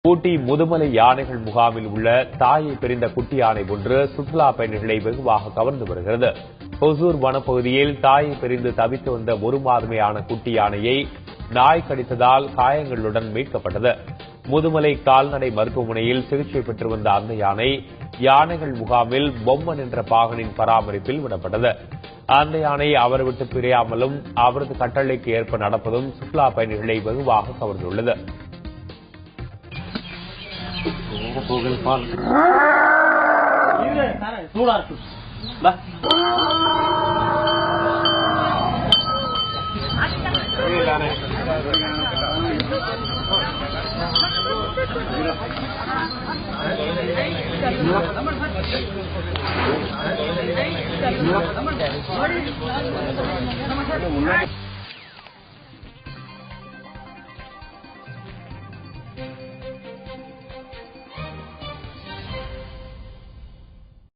ஊட்டி முதுமலை யானைகள் முகாமில் உள்ள தாயை பிரிந்த குட்டி யானை ஒன்று சுற்றுலா பயணிகளை வெகுவாக கவர்ந்து வருகிறது. ஒசூர் வனப்பகுதியில் தாயை பிரிந்து தவித்து வந்த ஒரு மாதமே ஆன குட்டி யானையை நாய் கடித்ததால் காயங்களுடன் மீட்கப்பட்டது. முதுமலை கால்நடை மருத்துவமனையில் சிகிச்சை பெற்று வந்த அந்த யானை யானைகள் முகாமில் பொம்மன் என்ற பாகனின் பராமரிப்பில் விடப்பட்டது. அந்த யானை அவரை விட்டு பிரியாமலும் அவரது கட்டளைக்கு ஏற்ப நடப்பதும் சுற்றுலா பயணிகளை வெகுவாக கவர்ந்துள்ளது. What